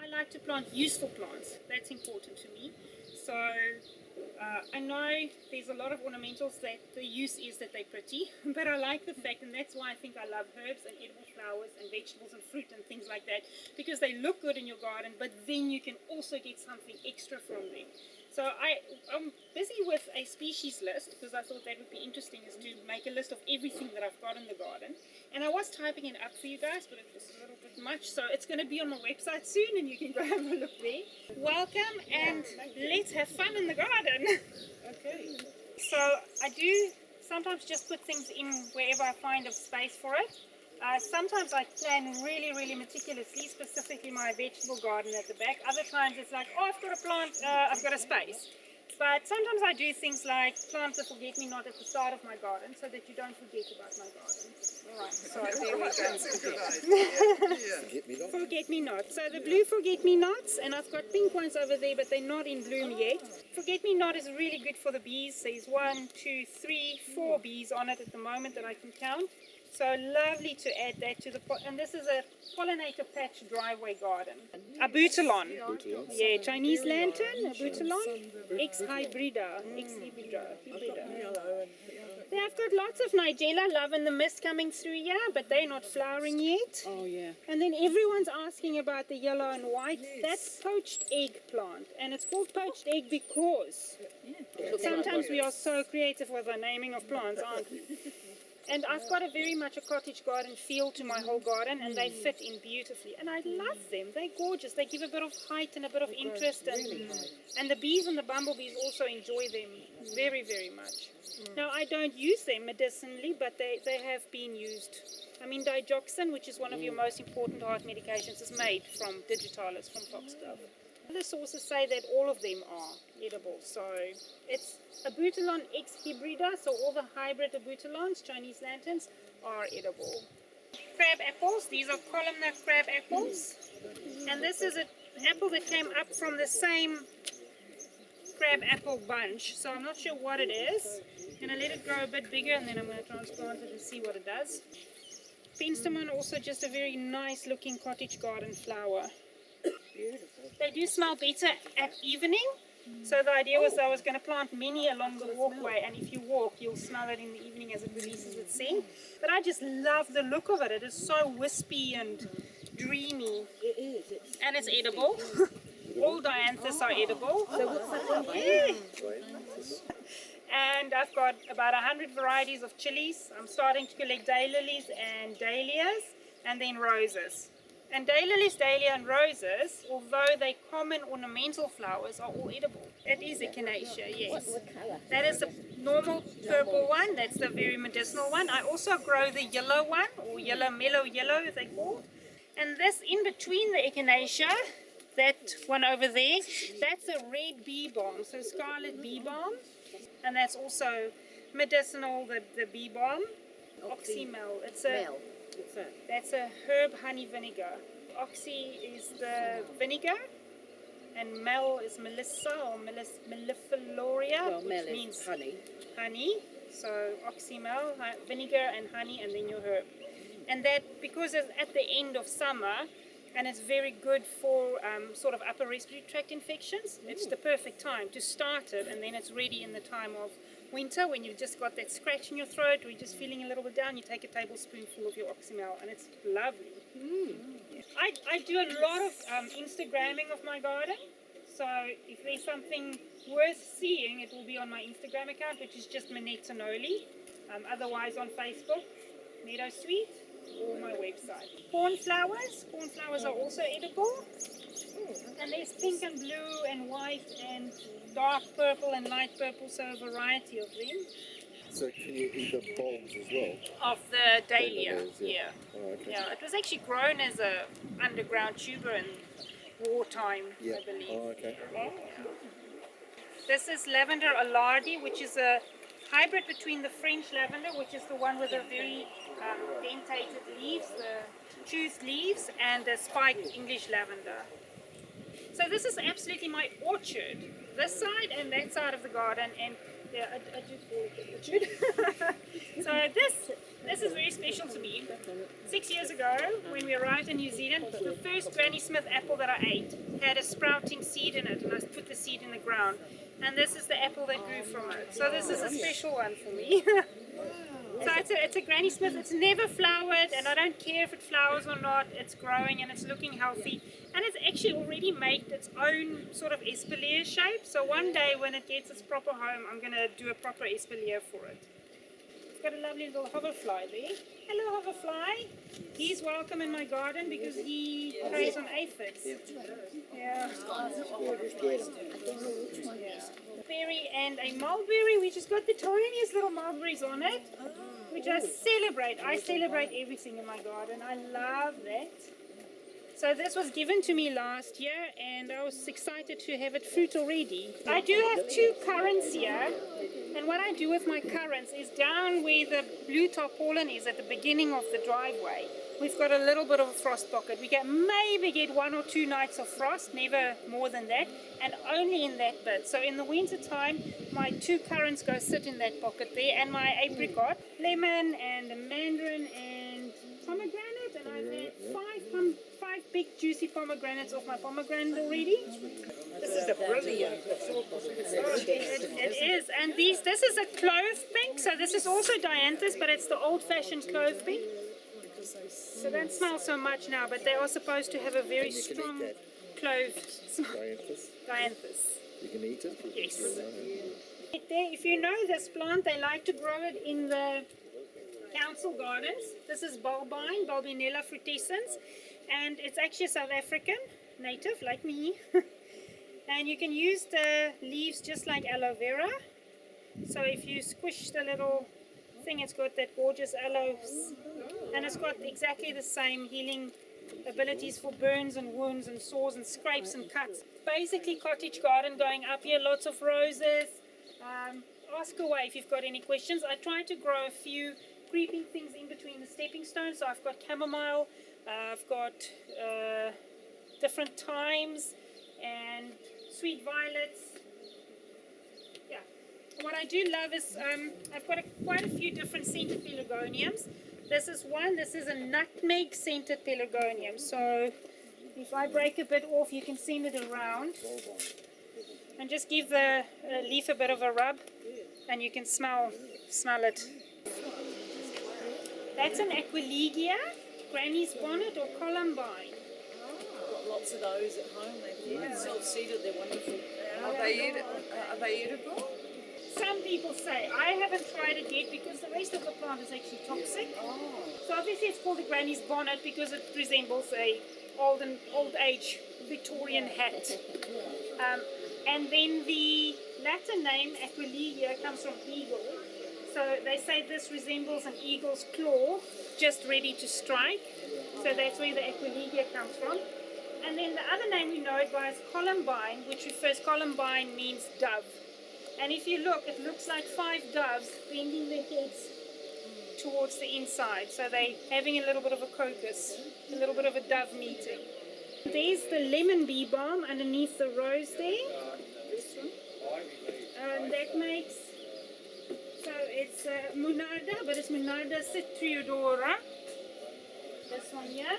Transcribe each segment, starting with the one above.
I like to plant useful plants. That's important to me. So I know there's a lot of ornamentals that the use is that they're pretty, but I like the fact, and that's why I think I love herbs and edible flowers and vegetables and fruit and things like that, because they look good in your garden, but then you can also get something extra from them. So I'm busy with a species list, because I thought that would be interesting, is to make a list of everything that I've got in the garden. And I was typing it up for you guys, but it was a little bit much, so it's going to be on my website soon, and you can go have a look there. Welcome, and let's have fun in the garden. Okay. So I do sometimes just put things in wherever I find a space for it. Sometimes I plan really, really meticulously, specifically my vegetable garden at the back. Other times it's like, oh, I've got a plant, I've got a space. But sometimes I do things like plant the forget-me-not at the start of my garden so that you don't forget about my garden. Alright, so there we go. Forget-me-not. So the blue forget-me-nots, and I've got pink ones over there, but they're not in bloom yet. Forget-me-not is really good for the bees. There's 1, 2, 3, 4 bees on it at the moment that I can count. So lovely to add that to the pot. And this is a pollinator patch driveway garden. A butalon. Yeah, Chinese lantern, a butalon. X hybrida. Then I've got lots of Nigella love in the mist coming through here, but they're not flowering yet. Oh yeah. And then everyone's asking about the yellow and white. That's poached egg plant, and it's called poached egg because sometimes we are so creative with our naming of plants, aren't we? And I've got a very much a cottage garden feel to my whole garden, and they fit in beautifully. And I love them. They're gorgeous. They give a bit of height and a bit of interest. And the bees and the bumblebees also enjoy them very, very much. Now, I don't use them medicinally, but they have been used. I mean, digoxin, which is one of your most important heart medications, is made from digitalis, from foxglove. Other sources say that all of them are edible. So it's Abutilon X hybrida, so all the hybrid Abutilons, Chinese lanterns, are edible. Crab apples, these are columnar crab apples. And this is an apple that came up from the same crab apple bunch. So I'm not sure what it is. I'm going to let it grow a bit bigger, and then I'm going to transplant it and see what it does. Penstemon, also just a very nice looking cottage garden flower. They do smell better at evening. So the idea was I was going to plant many along the walkway, and if you walk, you'll smell it in the evening as it releases its scent. But I just love the look of it. It is so wispy and dreamy. It is. And it's edible. All dianthus are edible. So what's that? Yeah. And I've got about 100 varieties of chilies. I'm starting to collect daylilies and dahlias, and then roses. And daylilies, dahlia, and roses, although they're common ornamental flowers, are all edible. It is echinacea, yes. What's the colour? That is the normal purple one. That's the very medicinal one. I also grow the yellow one, or yellow, mellow yellow, as they call. And this in between the echinacea, that one over there, that's a red bee balm, so scarlet bee balm. And that's also medicinal, the bee balm. Oxymel. It's a... What's that? That's a herb honey vinegar. Oxy is the vinegar, and mel is melissa or mellifloria, Well, which means honey. So oxymel, vinegar and honey, and then your herb. And that, because it's at the end of summer, and it's very good for sort of upper respiratory tract infections, it's the perfect time to start it, and then it's ready in the time of winter when you've just got that scratch in your throat or you're just feeling a little bit down. You take a tablespoonful of your oxymel, and it's lovely. I do a lot of Instagramming of my garden, so if there's something worth seeing, it will be on my Instagram account, which is just Minette Tonoli. Otherwise on Facebook, Meadow Sweet, or my website. Cornflowers are also edible. And there's pink and blue and white and dark purple and light purple, so a variety of them. So can you eat the bulbs as well? Of the dahlia, Dahlias, yeah. Oh, okay. Yeah, it was actually grown as a underground tuber in wartime, I believe. Oh, okay. Yeah. This is lavender alardi, which is a hybrid between the French lavender, which is the one with the very dentated leaves, the toothed leaves, and the spiked English lavender. So this is absolutely my orchard, this side and that side of the garden, and yeah, I do call it the orchard. So This is very special to me. 6 years ago, when we arrived in New Zealand, the first Granny Smith apple that I ate had a sprouting seed in it, and I put the seed in the ground. And this is the apple that grew from it. So this is a special one for me. So it's a Granny Smith. It's never flowered, and I don't care if it flowers or not. It's growing and it's looking healthy, and it's actually already made its own sort of espalier shape. So one day when it gets its proper home, I'm going to do a proper espalier for it. It's got a lovely little hoverfly there. Hello, hoverfly. He's welcome in my garden because he preys on aphids. Yeah. Berry and a mulberry. We just got the tiniest little mulberries on it, which I celebrate. I celebrate everything in my garden. I love that. So this was given to me last year, and I was excited to have it fruit already. I do have 2 currants here, and what I do with my currants is down where the blue tarpaulin is at the beginning of the driveway. We've got a little bit of a frost pocket. We can maybe get 1 or 2 nights of frost, never more than that, and only in that bit. So in the winter time, my 2 currants go sit in that pocket there, and my apricot, lemon, and a mandarin, and pomegranate, and I've had 5 big juicy pomegranates off my pomegranate already. This is a brilliant. It is, and this is a clove pink, so this is also dianthus, but it's the old-fashioned clove pink. So don't smell so much now, but they are supposed to have a very strong clove smell. Dianthus. You can eat it? Yes. If you know this plant, they like to grow it in the council gardens. This is bulbine, Bulbinella frutescens, and it's actually South African, native, like me. And you can use the leaves just like aloe vera. So if you squish the little thing, it's got that gorgeous aloe, and it's got exactly the same healing abilities for burns and wounds and sores and scrapes and cuts. Basically cottage garden going up here, lots of roses. Ask away if you've got any questions. I try to grow a few creeping things in between the stepping stones. So I've got chamomile, I've got different thymes and sweet violets. Yeah. What I do love is I've got quite a few different scented pelargoniums. This is one. This is a nutmeg scented pelargonium. So if I break a bit off, you can send it around and just give the leaf a bit of a rub, and you can smell it. That's an Aquilegia, Granny's bonnet, or columbine. Got lots of those at home. They're self-seeded. They're wonderful. Are they edible? Some people say. I haven't tried it yet because the rest of the plant is actually toxic. So obviously it's called the Granny's bonnet because it resembles a old age Victorian hat. And then the Latin name Aquilegia comes from eagle. So they say this resembles an eagle's claw, just ready to strike. So that's where the Aquilegia comes from. And then the other name we know it by is columbine, which refers, columbine means dove. And if you look, it looks like 5 doves bending their heads towards the inside. So they're having a little bit of a crocus, a little bit of a dove meeting. There's the lemon bee balm underneath the rose there. That makes, so it's Monarda, but it's Monarda citriodora. This one here.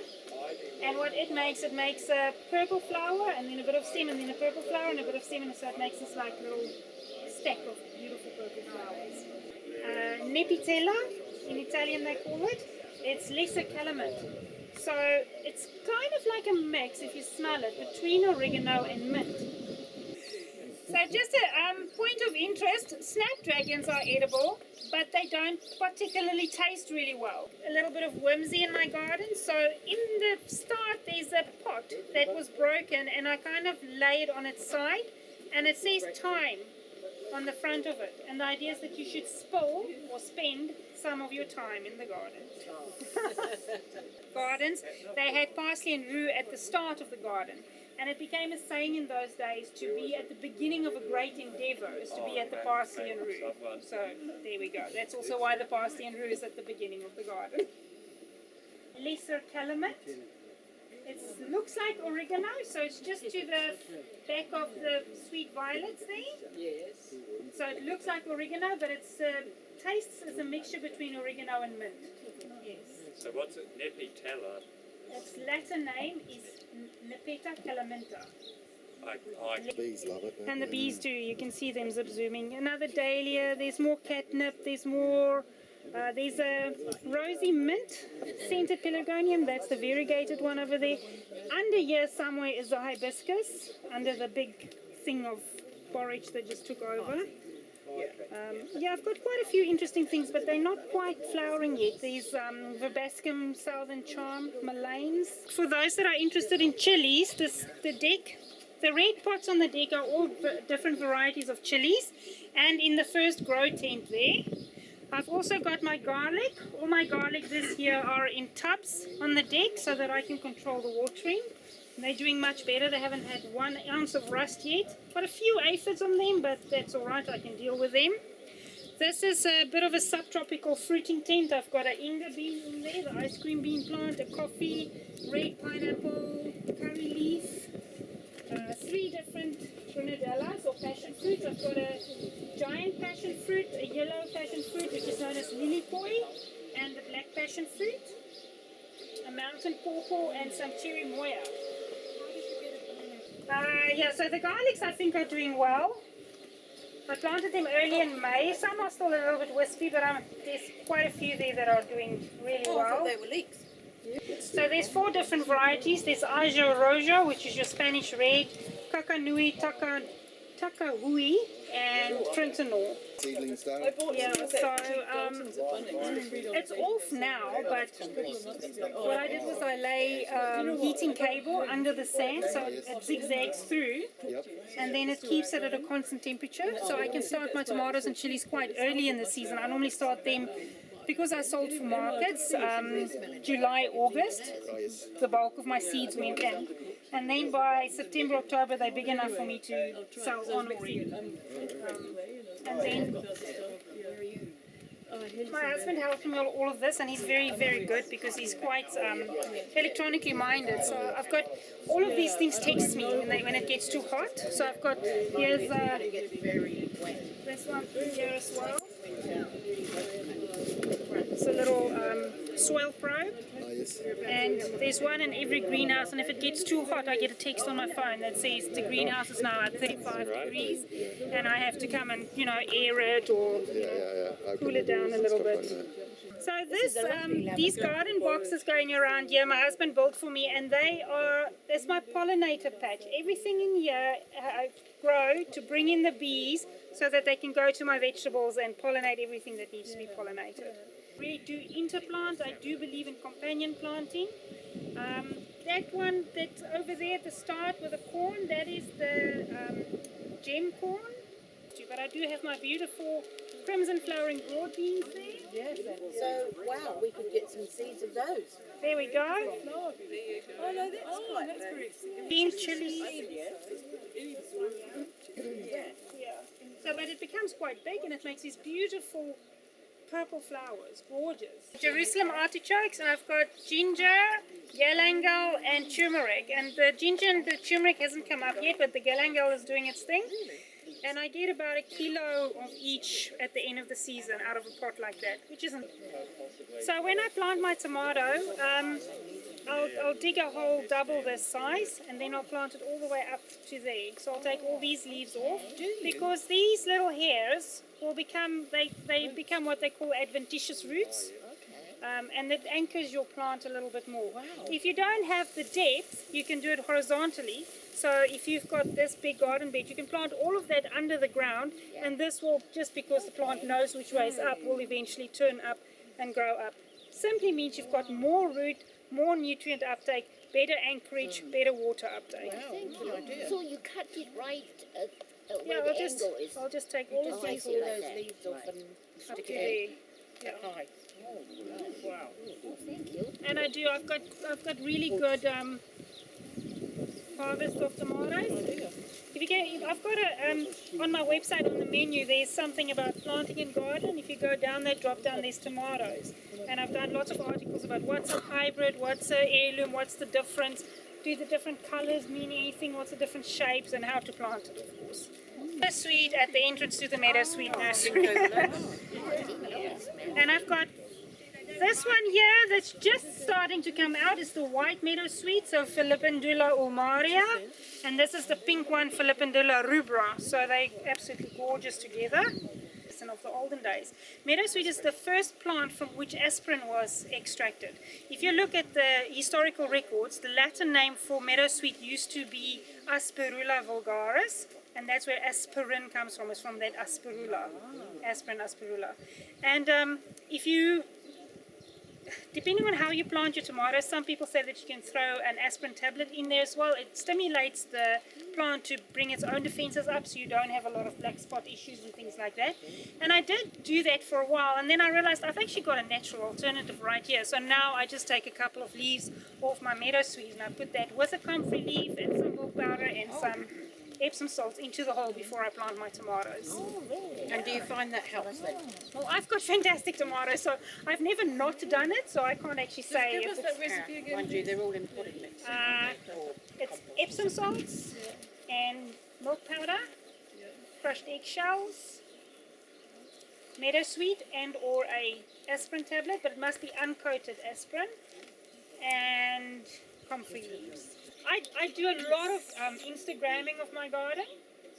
And what it makes a purple flower, and then a bit of stem, and then a purple flower, and a bit of stem, and so it makes this like little stack of beautiful purple flowers. Nepitella, in Italian they call it. It's lesser calamine. So it's kind of like a mix, if you smell it, between oregano and mint. So just a point of interest, snapdragons are edible, but they don't particularly taste really well. A little bit of whimsy in my garden. So in the start there's a pot that was broken, and I kind of lay it on its side, and it says time on the front of it. And the idea is that you should spill or spend some of your time in the garden. Gardens, they had parsley and rue at the start of the garden. And it became a saying in those days to be at the beginning of a great endeavour is to be at the parsley and rue. So there we go. That's also why the parsley and rue is at the beginning of the garden. Lesser calamite. It looks like oregano, so it's just to the back of the sweet violets there. Yes. So it looks like oregano, but it's tastes as a mixture between oregano and mint. Yes. So what's it? Nepetella? Its Latin name is Nepeta calaminta. Bees love it. And the bees do. You can see them zip zooming. Another dahlia. There's more catnip. There's more. There's a rosy mint scented pelargonium. That's the variegated one over there. Under here somewhere is the hibiscus. Under the big thing of borage that just took over. Yeah, I've got quite a few interesting things, but they're not quite flowering yet. These Verbascum Southern Charm Malanes. For those that are interested in chilies, the red pots on the deck are all different varieties of chilies. And in the first grow tent there, I've also got my garlic. All my garlic this year are in tubs on the deck so that I can control the watering. They're doing much better. They haven't had 1 ounce of rust yet. Got a few aphids on them, but that's alright, I can deal with them. This is a bit of a subtropical fruiting tent. I've got an Inga bean in there, the ice cream bean plant, a coffee, red pineapple, curry leaf, 3 different granadellas or passion fruits. I've got a giant passion fruit, a yellow passion fruit which is known as lily koi, and the black passion fruit, a mountain pawpaw, and some cherry moya. Yeah, so the garlics I think are doing well. I planted them early in May. Some are still a little bit wispy, but there's quite a few there that are doing really well. I thought they were leeks. So there's 4 different varieties. There's Ajo Rojo, which is your Spanish red, Kakanui, Takahui, and Trintanor. Seedlings down. Yeah, so it's off now, but what I did was I lay heating cable under the sand so it zigzags through, and then it keeps it at a constant temperature, so I can start my tomatoes and chilies quite early in the season. I normally start them, because I sold for markets, July, August, the bulk of my seeds went in. And then by September, October, they're big enough for me to sell on already. And then my husband helped me all of this, and he's very, very good because he's quite electronically minded. So I've got all of these things text me when it gets too hot. So I've got, here's this one here as well. It's a little soil probe. And there's one in every greenhouse, and if it gets too hot I get a text on my phone that says the greenhouse is now at 35 degrees and I have to come and air it or cool it down a little bit. So these garden boxes going around here my husband built for me, and that's my pollinator patch. Everything in here I grow to bring in the bees so that they can go to my vegetables and pollinate everything that needs to be pollinated. We do interplant. I do believe in companion planting. That one that's over there at the start with the corn, that is the gem corn. But I do have my beautiful crimson flowering broad beans there. Yes. So, wow, we could get some seeds of those. There we go. Oh, no, that's very exciting. Bean chili. Yeah. So, but it becomes quite big and it makes these beautiful purple flowers, gorgeous. Jerusalem artichokes, and I've got ginger, galangal, and turmeric. And the ginger and the turmeric hasn't come up yet, but the galangal is doing its thing. And I get about 1 kilo of each at the end of the season out of a pot like that, which isn't. So when I plant my tomato, I'll dig a hole double this size, and then I'll plant it all the way up to there. So I'll take all these leaves off, because these little hairs will become what they call adventitious roots, and it anchors your plant a little bit more. Wow. If you don't have the depth, you can do it horizontally. So if you've got this big garden bed, you can plant all of that under the ground, and this will, just because the plant knows which way is up, will eventually turn up and grow up. Simply means you've got more root, more nutrient uptake, better anchorage, better water uptake. Wow, good idea. So you cut it right at Yeah, where the angle is. I'll just take all of Take these all like those that. leaves off and up stick to it there. in. High. Wow. Oh, thank you. And I've got really good harvest of tomatoes. If you get, I've got a on my website on the menu. There's something about planting and garden. If you go down that drop down, there's tomatoes, and I've done lots of articles about what's a hybrid, what's a heirloom, what's the difference, do the different colors mean anything, what's the different shapes, and how to plant it, of course. Meadow Sweet at the entrance to the Meadow Sweet nursery. And I've got this one here that's just starting to come out is the white meadow sweet, so Philippendula ulmaria, and this is the pink one, Philippendula rubra. So they're absolutely gorgeous together. Of the olden days. Meadow sweet is the first plant from which aspirin was extracted. If you look at the historical records, the Latin name for meadow sweet used to be Asperula vulgaris, and that's where aspirin comes from. It's from that aspirula, aspirin, aspirula. And if you, depending on how you plant your tomatoes, some people say that you can throw an aspirin tablet in there as well. It stimulates the plant to bring its own defenses up so you don't have a lot of black spot issues and things like that. And I did do that for a while, and then I realized I've actually got a natural alternative right here. So now I just take a couple of leaves off my meadow sweet and I put that with a comfrey leaf and some milk powder and some Epsom salts into the hole before I plant my tomatoes. Oh, really? And do you find that helps then? Well, I've got fantastic tomatoes, so I've never not done it, so I can't actually say Give if us that recipe again. Mind you, they're all in potting mix. it's Epsom salts and milk powder, crushed eggshells, meadow sweet and or a aspirin tablet, but it must be uncoated aspirin, and comfrey leaves. I do a lot of Instagramming of my garden,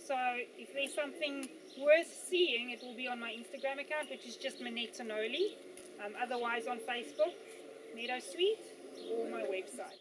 so if there's something worth seeing, it will be on my Instagram account, which is just S&H Tonoli. Otherwise on Facebook, Meadow Sweet, or my website.